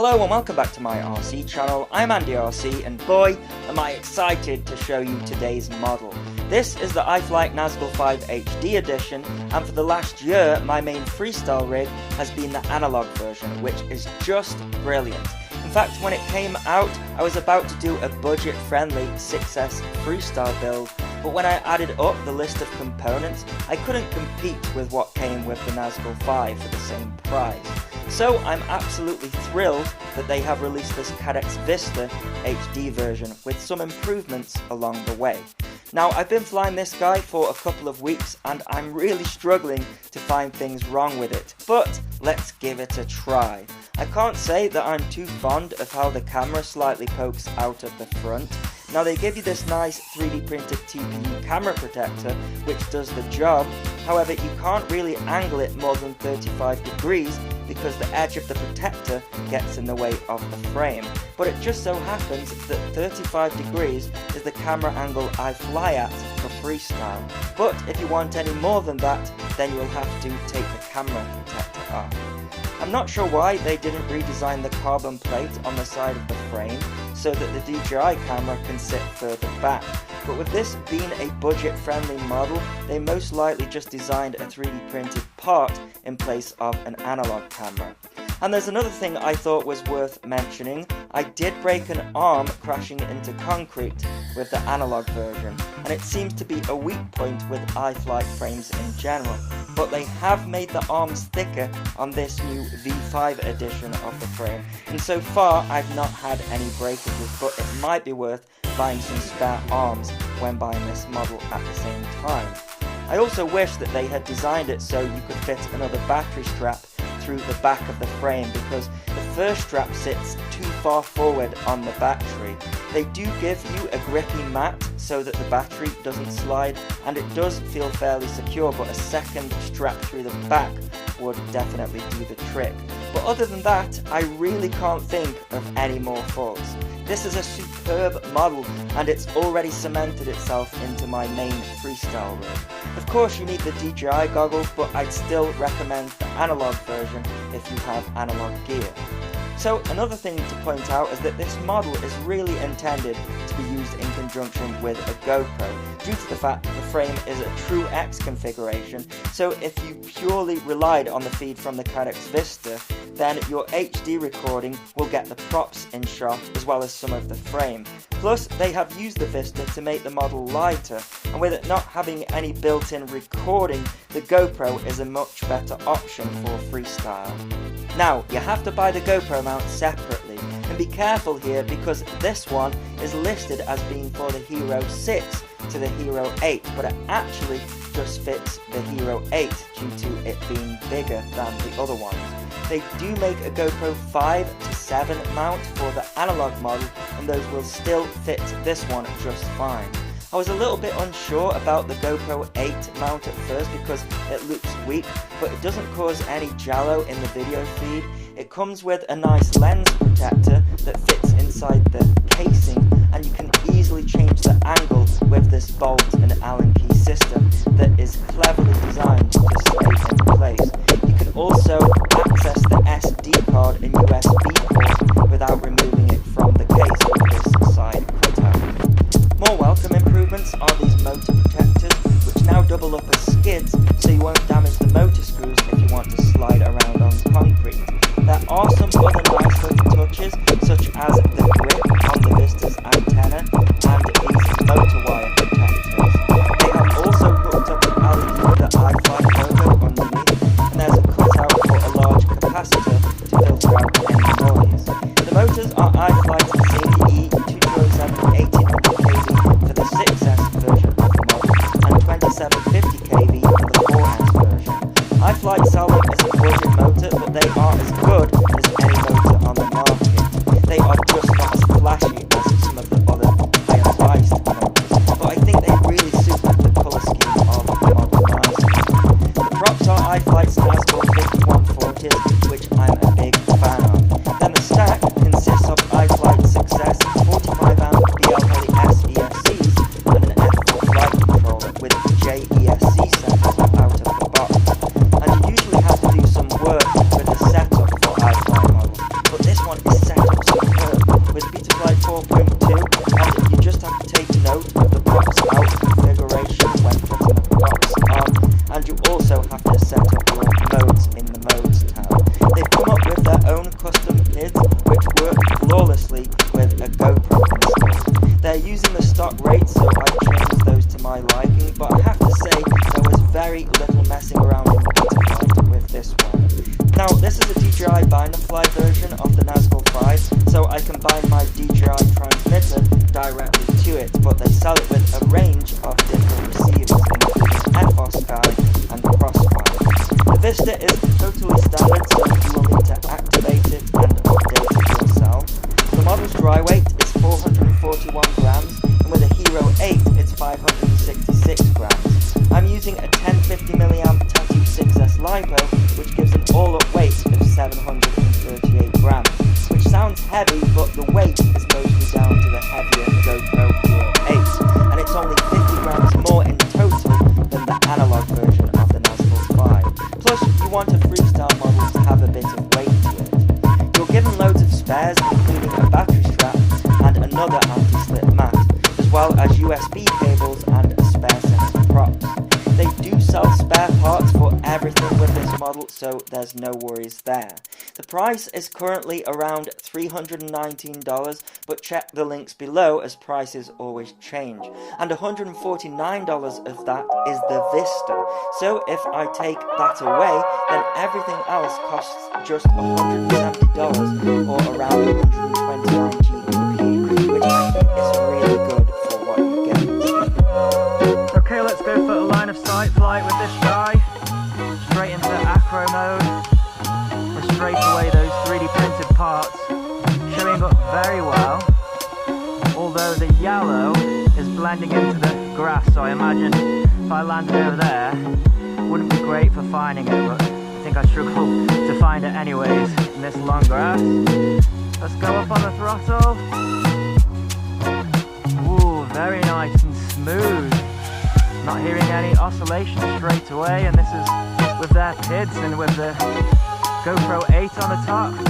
Hello and welcome back to my RC channel. I'm Andy RC and boy am I excited to show you today's model. This is the iFlight Nazgul5 HD edition, and for the last year my main freestyle rig has been the analog version, which is just brilliant. In fact, when it came out I was about to do a budget friendly SucceX freestyle build, but when I added up the list of components I couldn't compete with what came with the Nazgul5 for the same price. So I'm absolutely thrilled that they have released this Caddx Vista HD version with some improvements along the way. Now, I've been flying this guy for a couple of weeks and I'm really struggling to find things wrong with it, but let's give it a try. I can't say that I'm too fond of how the camera slightly pokes out of the front. Now, they give you this nice 3D printed TPU camera protector which does the job. However, you can't really angle it more than 35 degrees because the edge of the protector gets in the way of the frame. But it just so happens that 35 degrees is the camera angle I fly at for freestyle. But if you want any more than that, then you will have to take the camera protector off. I'm not sure why they didn't redesign the carbon plate on the side of the frame so that the DJI camera can sit further back. But with this being a budget-friendly model, they most likely just designed a 3D printed part in place of an analog camera. And there's another thing I thought was worth mentioning. I did break an arm crashing into concrete with the analog version, and it seems to be a weak point with iFlight frames in general. But they have made the arms thicker on this new V5 edition of the frame, and so far I've not had any breakages, but it might be worth buying some spare arms when buying this model at the same time. I also wish that they had designed it so you could fit another battery strap through the back of the frame, because the first strap sits too far forward on the battery. They do give you a grippy mat so that the battery doesn't slide, and it does feel fairly secure, but a second strap through the back would definitely do the trick. But other than that, I really can't think of any more faults. This is a superb model and it's already cemented itself into my main freestyle rig. Of course you need the DJI goggles, but I'd still recommend the analog version if you have analog gear. So another thing to point out is that this model is really intended to be used in conjunction with a GoPro, due to the fact that the frame is a true X configuration. So if you purely relied on the feed from the Caddx Vista, then your HD recording will get the props in shot as well as some of the frame. Plus, they have used the Vista to make the model lighter, and with it not having any built-in recording, the GoPro is a much better option for freestyle. Now, you have to buy the GoPro mount separately, and be careful here because this one is listed as being for the Hero 6 to the Hero 8, but it actually just fits the Hero 8 due to it being bigger than the other ones. They do make a GoPro 5 to 7 mount for the analog model, and those will still fit this one just fine. I was a little bit unsure about the GoPro 8 mount at first because it looks weak, but it doesn't cause any jello in the video feed. It comes with a nice lens protector that fits inside the casing, and you can easily change the angle with this bolt and Allen key system that is cleverly designed to stay in place. You can also access the SD card and USB port without removing it from the case with this side cutout. More welcome improvements are these motor protectors, which now double up as skids so you won't damage the motor screws if you want to slide around on concrete. There are some other nice little touches, such as the grip on the Vista's antenna and these motor wire protectors. They have also hooked up an LED with the iFlight logo underneath, and there's a cutout for a large capacitor to filter out any noise. The motors are iFlight CDE 207 1800 kV for the 6S version of the model and 2750 kV for the 4S version. iFlight sell them as a budget motor, but they are as good as any motor on the market. They are just not as flashy as some of the other higher priced motors, but I think they really suit the colour scheme of the model nicely. The props are iFlight's Nazgul 5140s, which I'm a big fan of. Then the stack consists of iFlight is set up superb with betaflight 4.2, and you just have to take note of the props out configuration when putting the props on, and you also have to set up your modes in the modes tab. They've come up with their own custom pids which work flawlessly with a GoPro installed. They're using the stock rates, so I changed those to my liking, but I have to say there was very little messing around in the betaflight with this one. Now, this is a DJI binderfly version of the Nazgul 5, so I can bind my DJI transmitter directly to it, but they sell it with a range of different receivers, including FOSSky and Crossfire. The Vista is totally standard, so you will need to activate it and update it yourself. The model's dry weight is 441 grams, and with a Hero 8 it's 566 grams. I'm using a 1050mAh Tattoo 6S Lipo, which gives an all-up weight of 738 grams, which sounds heavy, but the weight is mostly down to the heavier GoPro Hero 8, and it's only 50 grams more in total than the analog version of the Nazgul 5. Plus, you want a Freestyle model to have a bit of weight to it. You're given loads of spares, including a battery strap and another anti-slip mat, as well as USB cables and a spare set of props. They do sell spare parts for everything with this model, so there's no worries there. The price is currently around $319, but check the links below as prices always change. And $149 of that is the Vista, so if I take that away, then everything else costs just $170 or around 129 GBP, which I think is really good for what you get. Okay, let's go for a line of sight flight with this guy. Straight into acro mode. We're straight away those 3D printed parts showing up very well. Although the yellow is blending into the grass, so I imagine if I landed over there, it wouldn't be great for finding it, but I think I struggle to find it anyways in this long grass. Let's go up on the throttle. Ooh, very nice and smooth. Not hearing any oscillation straight away, and this is with their pids and with the GoPro 8 on the top. Of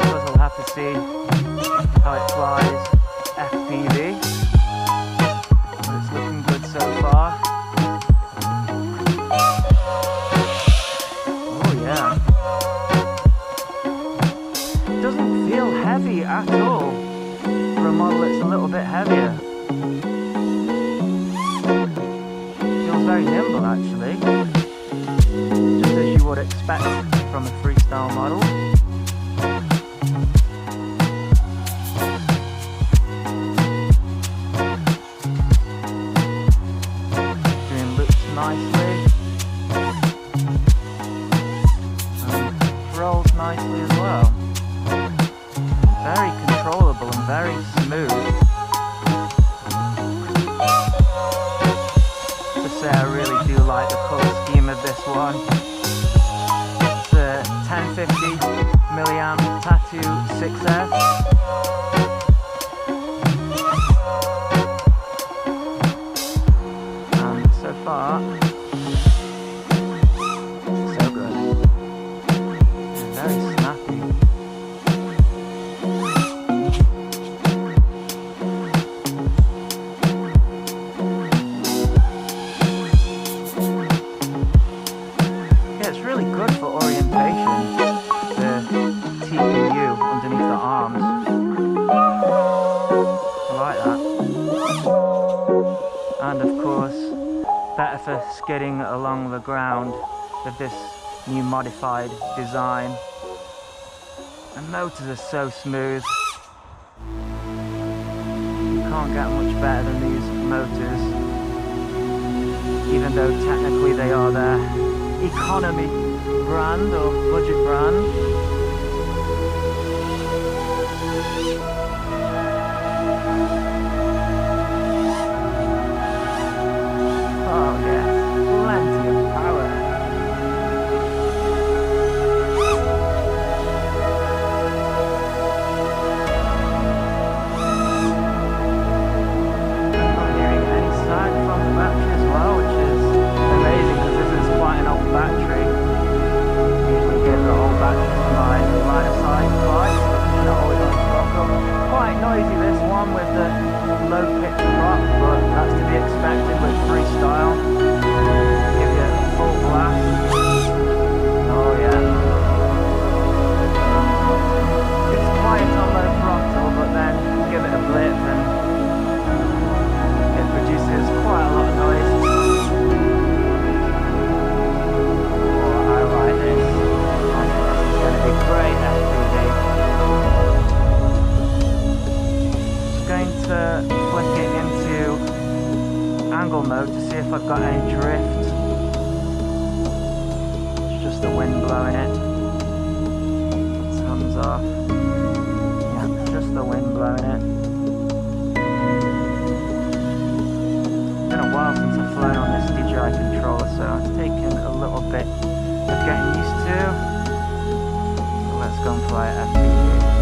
course, we'll have to see how it flies FPV, but it's looking good so far. Oh yeah. It doesn't feel heavy at all for a model that's a little bit heavier. Very nimble actually, just as you would expect from a Freestyle model. Doing loops nicely and rolls nicely as well. Very controllable and very smooth. I really do like the colour scheme of this one. It's a 1050mAh Tattoo 6S. And so far, so good. Very snappy. And of course, better for skidding along the ground with this new modified design. The motors are so smooth. You can't get much better than these motors, even though technically they are their economy brand or budget brand. Battery. Usually get the old batteries if I've got any drift. It's just the wind blowing it. Thumbs off. Yeah, just the wind blowing it. It's been a while since I've flown on this DJI controller, so it's taken a little bit of getting used to. So let's go and fly FPV.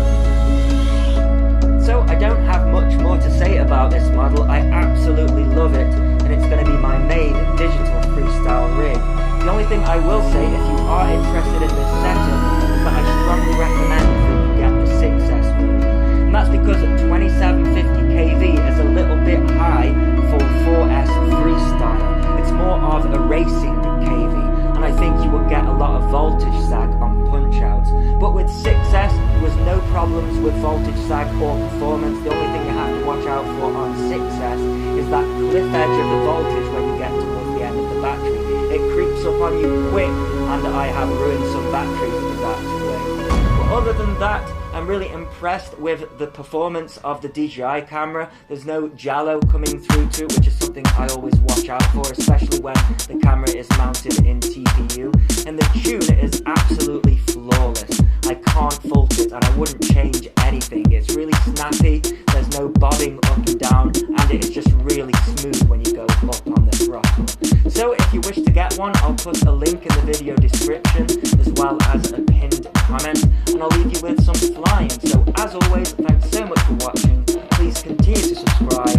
So I don't have much more to say about this model. I absolutely love it, and it's going to be my main digital freestyle rig. The only thing I will say, if you are interested in this setup, is that I strongly recommend that you get the SucceX version. And that's because 2750 kV is a little bit high for 4S freestyle. It's more of a racing kV, and I think you will get a lot of voltage sag on punch outs. But with SucceX, there was no problems with voltage sag or performance. The only thing you have to watch out for on SucceX is that cliff edge of the voltage when you get towards the end of the battery. It creeps up on you quick, and I have ruined some batteries with that way. But other than that, I'm really impressed with the performance of the DJI camera. There's no jello coming through to it, which is something I always watch out for, especially when the camera is mounted in TPU. And the tune is absolutely flawless. I can't fault it, and I wouldn't change anything. It's really snappy, there's no bobbing up and down, and it is just really smooth when you go up on the throttle. So if you wish to get one, I'll put a link in the video description, as well as a pinned comment, and I'll leave you with some flying. So as always, thanks so much for watching. Please continue to subscribe,